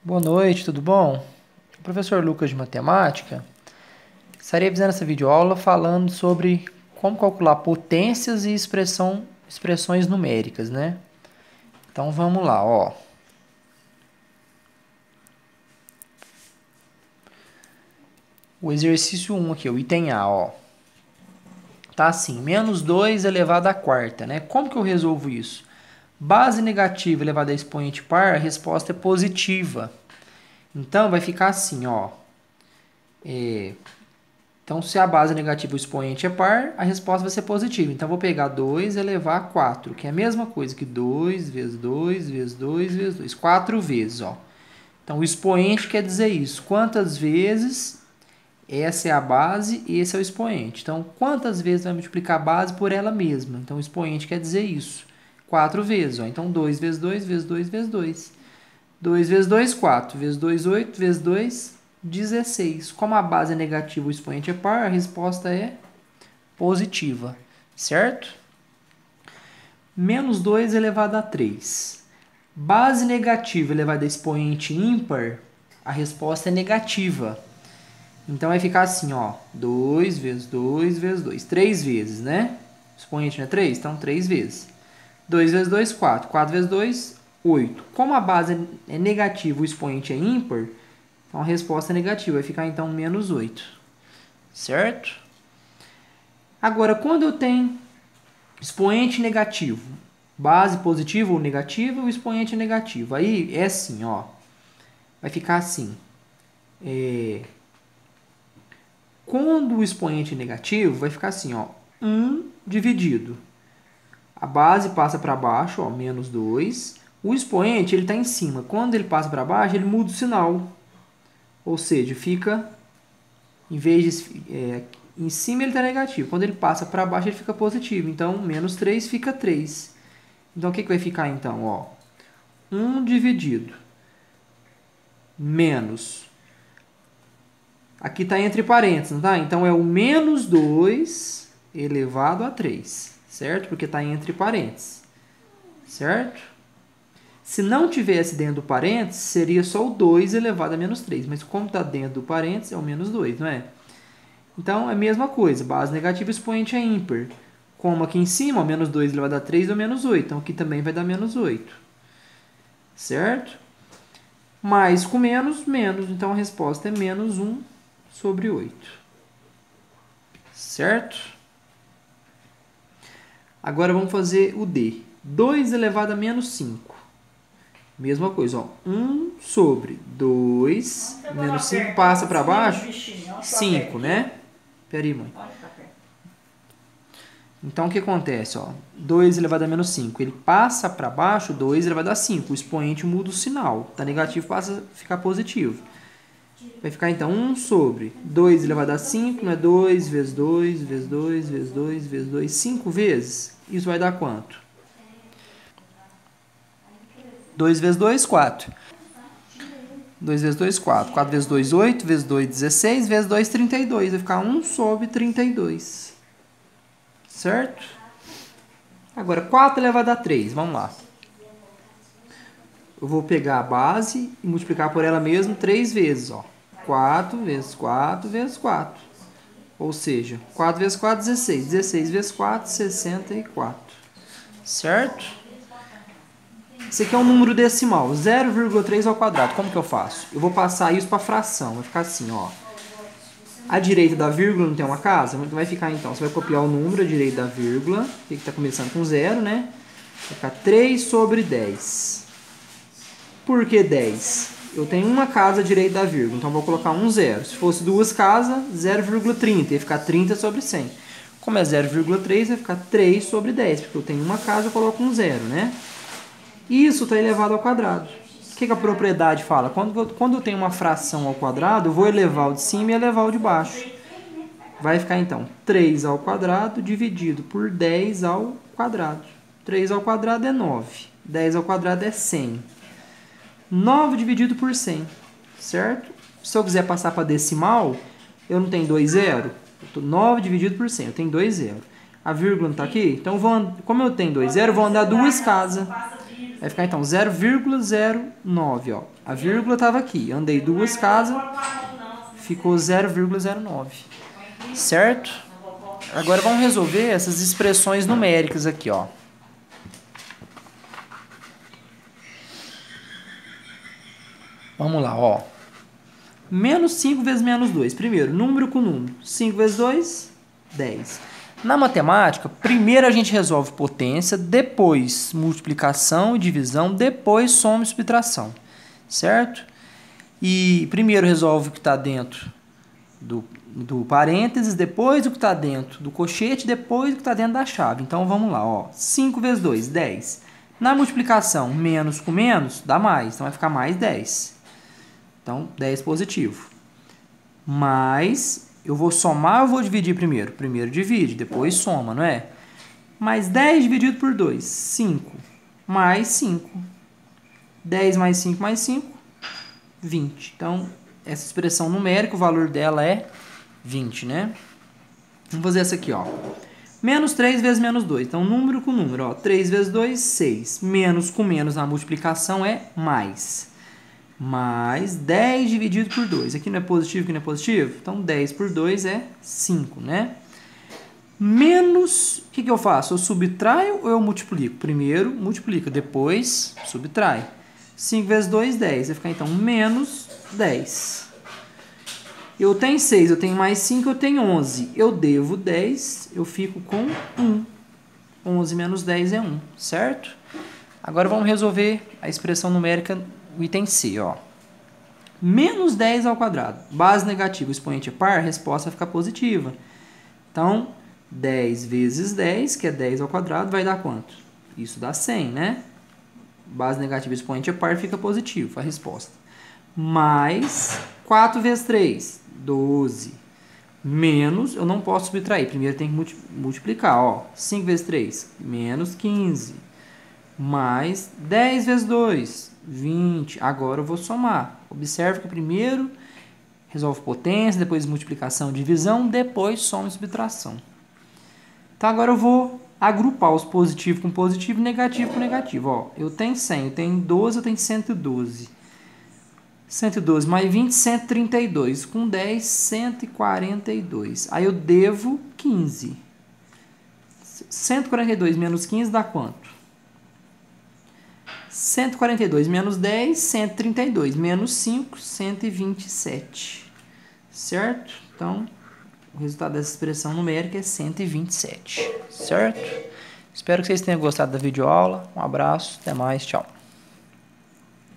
Boa noite, tudo bom? Professor Lucas de Matemática. Estarei fazendo essa videoaula falando sobre como calcular potências e expressões numéricas, né? Então vamos lá, ó. O exercício 1 aqui, o item A, ó. Tá assim, menos 2 elevado à quarta, né? Como que eu resolvo isso? Base negativa elevada a expoente par, a resposta é positiva. Então vai ficar assim, ó. Então, se a base é negativa e o expoente é par, a resposta vai ser positiva. Então, eu vou pegar 2 e elevar a 4, que é a mesma coisa que 2 vezes 2 vezes 2 vezes 2. 4 vezes, ó. Então, o expoente quer dizer isso. Quantas vezes essa é a base e esse é o expoente. Então, quantas vezes vai multiplicar a base por ela mesma? Então, o expoente quer dizer isso. 4 vezes, ó. Então, 2 vezes 2 vezes 2 vezes 2. 2 vezes 2, 4. Vezes 2, 8. Vezes 2, 16. Como a base é negativa e o expoente é par, a resposta é positiva, certo? Menos 2 elevado a 3. Base negativa elevada a expoente ímpar, a resposta é negativa. Então, vai ficar assim, ó. 2 vezes 2 vezes 2. 3 vezes, né? O expoente não é 3? Então, 3 vezes. 2 vezes 2, 4. 4 vezes 2, 8. Como a base é negativa e o expoente é ímpar, então a resposta é negativa. Vai ficar, então, menos 8. Certo? Agora, quando eu tenho expoente negativo, base positiva ou negativa, o expoente é negativo. Aí é assim, ó. Vai ficar assim. Quando o expoente é negativo, vai ficar assim, ó. 1 dividido. A base passa para baixo, ó, menos 2. O expoente ele está em cima. Quando ele passa para baixo, ele muda o sinal. Ou seja, fica, em vez de em cima ele está negativo. Quando ele passa para baixo, ele fica positivo. Então, menos 3 fica 3. Então, o que vai ficar então? Ó, 1 dividido. Menos. Aqui está entre parênteses, não tá? Então, é o menos 2 elevado a 3. Certo? Porque está entre parênteses. Certo? Se não tivesse dentro do parênteses, seria só o 2 elevado a menos 3. Mas como está dentro do parênteses, é o menos 2, não é? Então, é a mesma coisa. Base negativa, expoente é ímpar. Como aqui em cima, ó, menos 2 elevado a 3 dá menos 8. Então, aqui também vai dar menos 8. Certo? Mais com menos, menos. Então, a resposta é menos 1 sobre 8. Certo? Agora, vamos fazer o D. 2 elevado a menos 5. Mesma coisa, ó. 1 sobre 2, menos 5 passa para baixo, 5, né? Espera aí, mãe. Então, o que acontece, ó? 2 elevado a menos 5, ele passa para baixo, 2 elevado a 5. O expoente muda o sinal. Tá negativo, passa a ficar positivo. Vai ficar, então, 1 sobre 2 elevado a 5, não é 2 vezes 2, vezes 2, vezes 2, vezes 2, 5 vezes. Isso vai dar quanto? 2 vezes 2, 4. 2 vezes 2, 4. 4 vezes 2, 8. Vezes 2, 16. Vezes 2, 32. Vai ficar 1 sobre 32. Certo? Agora, 4 elevado a 3. Vamos lá. Eu vou pegar a base e multiplicar por ela mesmo 3 vezes. Ó. 4 vezes 4 vezes 4. Ou seja, 4 vezes 4, 16. 16 vezes 4, 64. Certo? Esse aqui é um número decimal, 0,3 ao quadrado. Como que eu faço? Eu vou passar isso para fração. Vai ficar assim, ó. À direita da vírgula não tem uma casa? Vai ficar então, você vai copiar o número à direita da vírgula, que está começando com 0, né? Vai ficar 3 sobre 10. Por que 10? Eu tenho uma casa à direita da vírgula, então vou colocar um 0. Se fosse duas casas, 0,30, ia ficar 30 sobre 100. Como é 0,3, vai ficar 3 sobre 10, porque eu tenho uma casa, eu coloco um 0, né? Isso está elevado ao quadrado. O que a propriedade fala? Quando eu tenho uma fração ao quadrado, eu vou elevar o de cima e elevar o de baixo. Vai ficar, então, 3 ao quadrado dividido por 10 ao quadrado. 3 ao quadrado é 9. 10 ao quadrado é 100. 9 dividido por 100. Certo? Se eu quiser passar para decimal, eu não tenho 2 zero. 9 dividido por 100. Eu tenho 2 zero. A vírgula não está aqui? Então, como eu tenho 2 zero, eu vou andar duas casas. Vai ficar então 0,09, ó. A vírgula estava aqui. Andei 2 casas, ficou 0,09. Certo? Agora vamos resolver essas expressões numéricas aqui, ó. Vamos lá, ó. Menos 5 vezes menos 2. Primeiro, número com número. 5 vezes 2, 10. Na matemática, primeiro a gente resolve potência, depois multiplicação e divisão, depois soma e subtração. Certo? E primeiro resolve o que está dentro do parênteses, depois o que está dentro do colchete, depois o que está dentro da chave. Então, vamos lá, ó. 5 vezes 2, 10. Na multiplicação, menos com menos, dá mais. Então, vai ficar mais 10. Então, 10 positivo. Mais, eu vou somar ou vou dividir primeiro? Primeiro divide, depois soma, não é? Mais 10 dividido por 2, 5. Mais 5. 10 mais 5 mais 5, 20. Então, essa expressão numérica, o valor dela é 20, né? Vamos fazer essa aqui, ó. Menos 3 vezes menos 2. Então, número com número, ó. 3 vezes 2, 6. Menos com menos na multiplicação é mais. Mais 10 dividido por 2. Aqui não é positivo, aqui não é positivo? Então, 10 por 2 é 5, né? Menos, o que eu faço? Eu subtraio ou eu multiplico? Primeiro, multiplica, depois subtrai. 5 vezes 2, 10. Vai ficar, então, menos 10. Eu tenho 6, eu tenho mais 5, eu tenho 11. Eu devo 10, eu fico com 1. 11 menos 10 é 1, certo? Agora vamos resolver a expressão numérica, o item C, ó. Menos 10 ao quadrado. Base negativa, expoente é par, a resposta vai ficar positiva. Então, 10 vezes 10, que é 10 ao quadrado, vai dar quanto? Isso dá 100, né? Base negativa, expoente é par, fica positivo a resposta. Mais 4 vezes 3, 12. Menos, eu não posso subtrair. Primeiro tem que multiplicar, ó. 5 vezes 3, menos 15. Mais 10 vezes 2, 20. Agora eu vou somar. Observe que primeiro resolve potência, depois multiplicação, divisão, depois soma e subtração. Então agora eu vou agrupar os positivos com positivo e negativo com negativo. Ó, eu tenho 100, eu tenho 12, eu tenho 112. 112 mais 20, 132. Com 10, 142. Aí eu devo 15. 142 menos 15 dá quanto? 142 menos 10, 132. Menos 5, 127. Certo? Então, o resultado dessa expressão numérica é 127. Certo? Espero que vocês tenham gostado da videoaula. Um abraço, até mais, tchau.